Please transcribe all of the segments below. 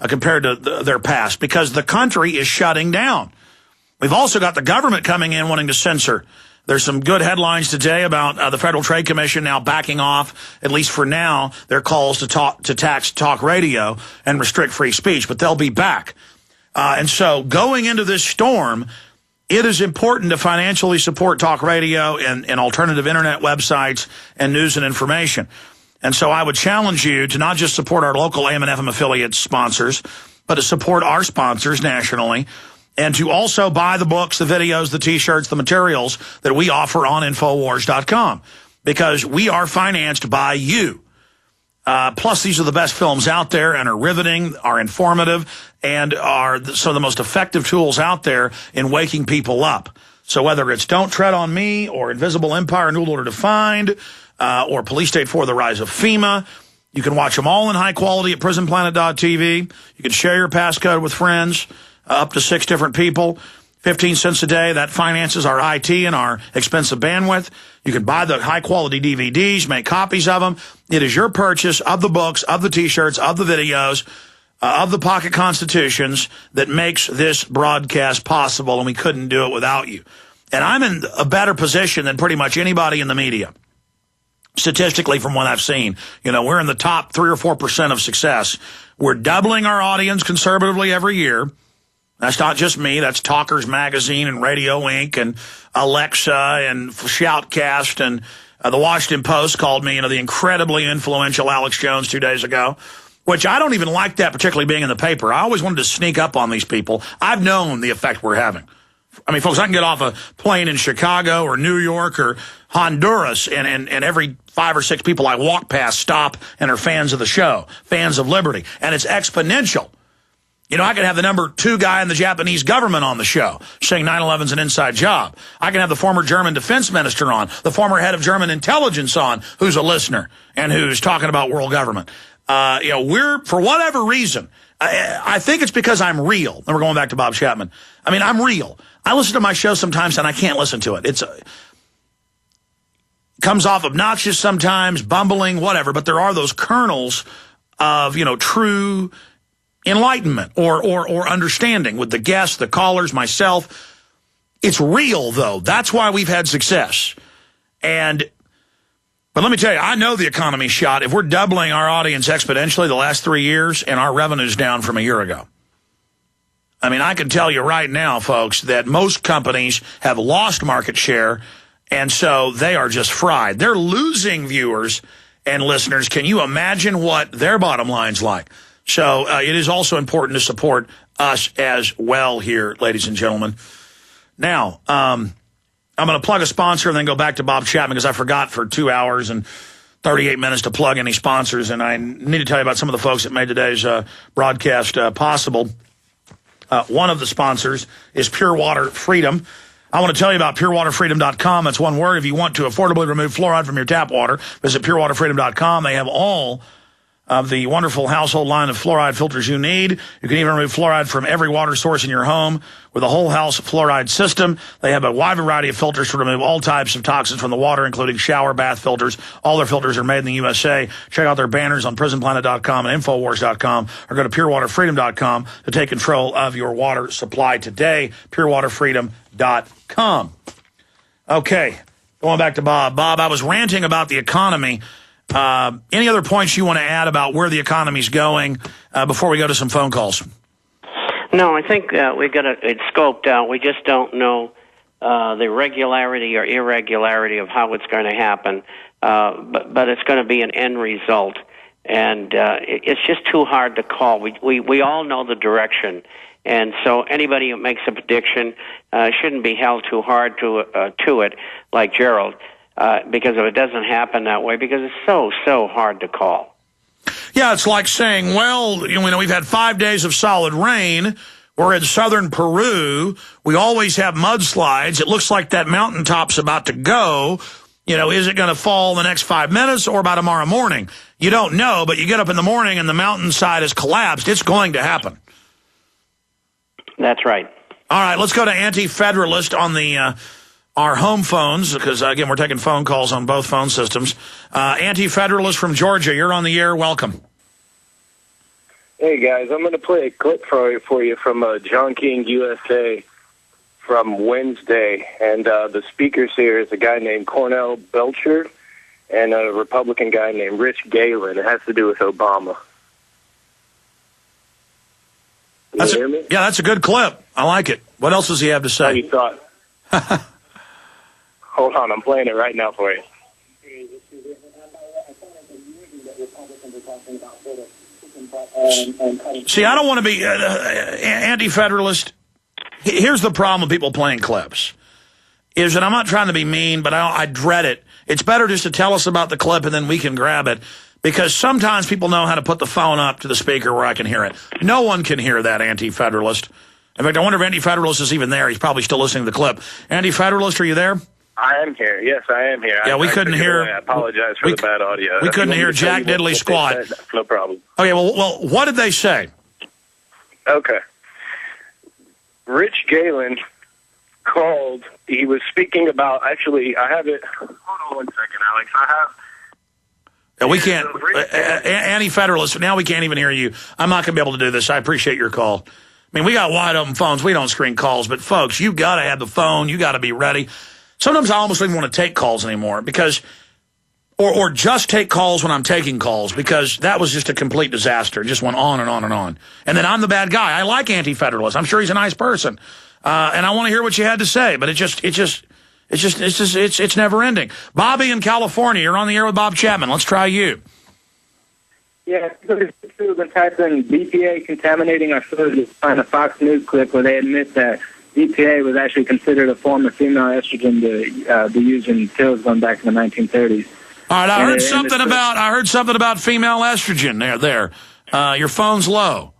compared to their past, because the country is shutting down. We've also got the government coming in wanting to censor. There's some good headlines today about the Federal Trade Commission now backing off, at least for now, their calls to tax talk radio and restrict free speech, but they'll be back. And so going into this storm, it is important to financially support talk radio and alternative internet websites and news and information. And so I would challenge you to not just support our local AM and FM affiliate sponsors, but to support our sponsors nationally, and to also buy the books, the videos, the T-shirts, the materials that we offer on Infowars.com, because we are financed by you. Plus, these are the best films out there and are riveting, are informative, and are some of the most effective tools out there in waking people up. So whether it's Don't Tread on Me or Invisible Empire, New Order Defined, or Police State 4, The Rise of FEMA, you can watch them all in high quality at prisonplanet.tv. You can share your passcode with friends, up to 6 different people. 15 cents a day, that finances our IT and our expensive bandwidth. You can buy the high-quality DVDs, make copies of them. It is your purchase of the books, of the T-shirts, of the videos, of the pocket constitutions that makes this broadcast possible, and we couldn't do it without you. And I'm in a better position than pretty much anybody in the media, statistically, from what I've seen. You know, we're in the top 3 or 4% of success. We're doubling our audience conservatively every year. That's not just me. That's Talkers Magazine and Radio Inc. and Alexa and Shoutcast, and the Washington Post called me, the incredibly influential Alex Jones 2 days ago, which I don't even like that particularly being in the paper. I always wanted to sneak up on these people. I've known the effect we're having. I mean, folks, I can get off a plane in Chicago or New York or Honduras, and every 5 or 6 people I walk past stop and are fans of the show, fans of liberty, and it's exponential. You know, I can have the number 2 guy in the Japanese government on the show saying 9/11's an inside job. I can have the former German defense minister on, the former head of German intelligence on, who's a listener and who's talking about world government. We're, for whatever reason, I think it's because I'm real. And we're going back to Bob Chapman. I mean, I'm real. I listen to my show sometimes and I can't listen to it. It comes off obnoxious sometimes, bumbling, whatever, but there are those kernels of, true enlightenment or understanding with the guests, the callers, myself. It's real, though. That's why we've had success. But let me tell you, I know the economy's shot. If we're doubling our audience exponentially the last 3 years and our revenue's down from a year ago. I mean, I can tell you right now, folks, that most companies have lost market share, and so they are just fried. They're losing viewers and listeners. Can you imagine what their bottom line's like? So it is also important to support us as well here, ladies and gentlemen. Now, I'm going to plug a sponsor and then go back to Bob Chapman, because I forgot for 2 hours and 38 minutes to plug any sponsors, and I need to tell you about some of the folks that made today's broadcast possible. One of the sponsors is Pure Water Freedom. I want to tell you about purewaterfreedom.com. That's one word. If you want to affordably remove fluoride from your tap water, visit purewaterfreedom.com. They have all of the wonderful household line of fluoride filters you need. You can even remove fluoride from every water source in your home with a whole house fluoride system. They have a wide variety of filters to remove all types of toxins from the water, including shower, bath filters. All their filters are made in the USA. Check out their banners on prisonplanet.com and Infowars.com, or go to purewaterfreedom.com to take control of your water supply today. purewaterfreedom.com. Okay, going back to Bob. Bob, I was ranting about the economy. Any other points you want to add about where the economy's going before we go to some phone calls? No, I think we've got it scoped out. We just don't know the regularity or irregularity of how it's going to happen, but it's going to be an end result, and it's just too hard to call. We all know the direction, and so anybody who makes a prediction shouldn't be held too hard to it, like Gerald. Because if it doesn't happen that way, because it's so hard to call. Yeah, it's like saying, well, we've had 5 days of solid rain. We're in southern Peru. We always have mudslides. It looks like that mountaintop's about to go. Is it going to fall in the next 5 minutes or by tomorrow morning? You don't know, but you get up in the morning and the mountainside has collapsed. It's going to happen. That's right. All right, let's go to Anti-Federalist on the our home phones, because, again, we're taking phone calls on both phone systems. Anti-Federalist from Georgia, you're on the air. Welcome. Hey guys, I'm going to play a clip for you from John King USA from Wednesday, and the speakers here is a guy named Cornell Belcher and a Republican guy named Rich Galen. It has to do with Obama. Can you hear me? Yeah, that's a good clip. I like it. What else does he have to say? How you thought? Hold on, I'm playing it right now for you. See, I don't want to be anti-federalist. Here's the problem with people playing clips, is that I'm not trying to be mean, but I dread it. It's better just to tell us about the clip and then we can grab it, because sometimes people know how to put the phone up to the speaker where I can hear it. No one can hear that anti-federalist. In fact, I wonder if anti-federalist is even there. He's probably still listening to the clip. Anti-federalist, are you there? I am here. Yes, I am here. Yeah, we couldn't hear. I apologize for the bad audio. We couldn't hear Jack Diddley squat. No problem. Okay, well, what did they say? Okay. Rich Galen called. He was speaking about. Actually, I have it. Hold on 1 second, Alex. I have. Yeah, we can't. Anti-federalist. Now we can't even hear you. I'm not going to be able to do this. I appreciate your call. I mean, we got wide open phones. We don't screen calls, but folks, you got to have the phone. You got to be ready. Sometimes I almost don't even want to take calls anymore because, or just take calls when I'm taking calls, because that was just a complete disaster. It just went on and on and on. And then I'm the bad guy. I like anti-federalists. I'm sure he's a nice person. And I want to hear what you had to say, but it's never ending. Bobby in California, you're on the air with Bob Chapman. Let's try you. Yeah, we've been typing BPA contaminating our food. You find a Fox News clip where they admit that BPA was actually considered a form of female estrogen to be used in pills going back in the 1930s. All right, I heard something about female estrogen there. Your phone's low.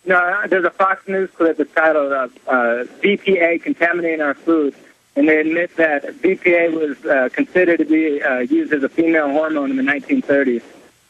No, there's a Fox News clip that's titled BPA contaminating our food, and they admit that BPA was considered to be used as a female hormone in the 1930s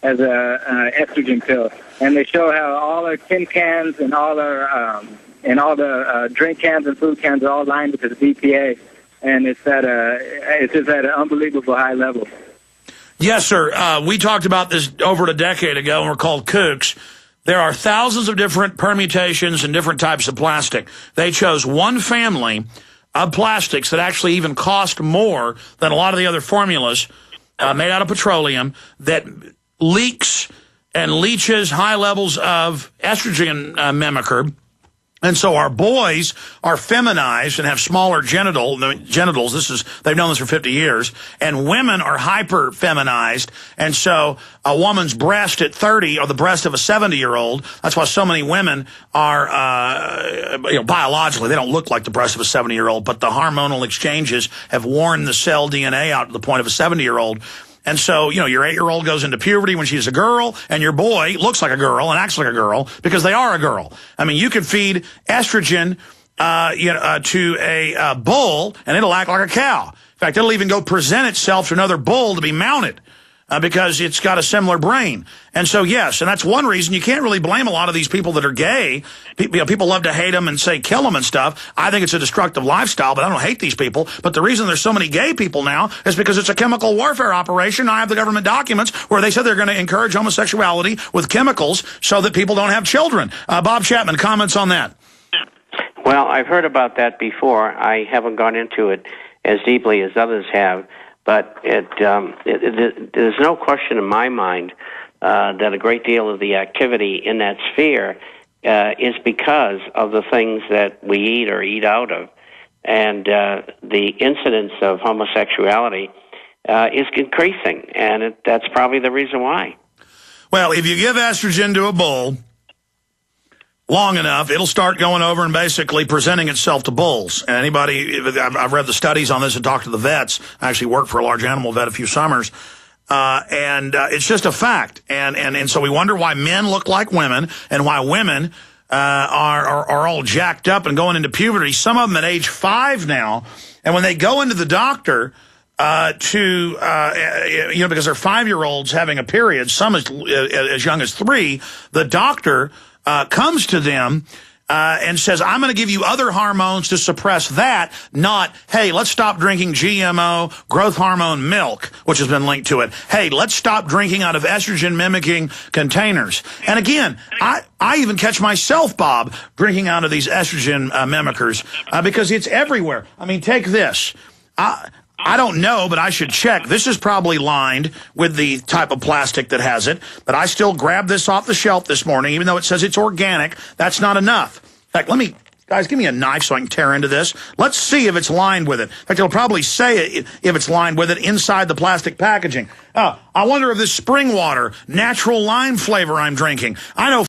as a estrogen pill. And they show how all our tin cans and all our drink cans and food cans are all lined with this BPA, and it's just at an unbelievable high level. Yes, sir. We talked about this over a decade ago, and we're called kooks. There are thousands of different permutations and different types of plastic. They chose one family of plastics that actually even cost more than a lot of the other formulas made out of petroleum that leaks and leaches high levels of estrogen mimicker. And so our boys are feminized and have smaller genitals. They've known this for 50 years. And women are hyper feminized. And so a woman's breast at 30 or the breast of a 70-year-old. That's why so many women are, biologically, they don't look like the breast of a 70-year-old, but the hormonal exchanges have worn the cell DNA out to the point of a 70-year-old. And so, your 8-year-old goes into puberty when she's a girl, and your boy looks like a girl and acts like a girl because they are a girl. I mean, you could feed estrogen to a bull, and it'll act like a cow. In fact, it'll even go present itself to another bull to be mounted because it's got a similar brain. And so, yes, and that's one reason you can't really blame a lot of these people that are gay. People love to hate them and say kill them and stuff. I think it's a destructive lifestyle, but I don't hate these people. But the reason there's so many gay people now is because it's a chemical warfare operation. I have the government documents where they said they're going to encourage homosexuality with chemicals so that people don't have children. Bob Chapman, comments on that? Well, I've heard about that before. I haven't gone into it as deeply as others have, but there's no question in my mind that a great deal of the activity in that sphere is because of the things that we eat or eat out of. And the incidence of homosexuality is increasing, and that's probably the reason why. Well, if you give estrogen to a bull long enough, it'll start going over and basically presenting itself to bulls. And I've read the studies on this and talked to the vets. I actually worked for a large animal vet a few summers. And it's just a fact. And so we wonder why men look like women and why women are all jacked up and going into puberty. Some of them at age 5 now. And when they go into the doctor because they're 5-year-olds having a period, some as young as 3, the doctor comes to them and says, I'm going to give you other hormones to suppress that, not, hey, let's stop drinking GMO, growth hormone milk, which has been linked to it. Hey, let's stop drinking out of estrogen-mimicking containers. And again, I even catch myself, Bob, drinking out of these estrogen mimickers because it's everywhere. I mean, take this. I don't know, but I should check. This is probably lined with the type of plastic that has it, but I still grabbed this off the shelf this morning, even though it says it's organic. That's not enough. In fact, guys, give me a knife so I can tear into this. Let's see if it's lined with it. In fact, it'll probably say if it's lined with it inside the plastic packaging. I wonder if this spring water, natural lime flavor I'm drinking. I know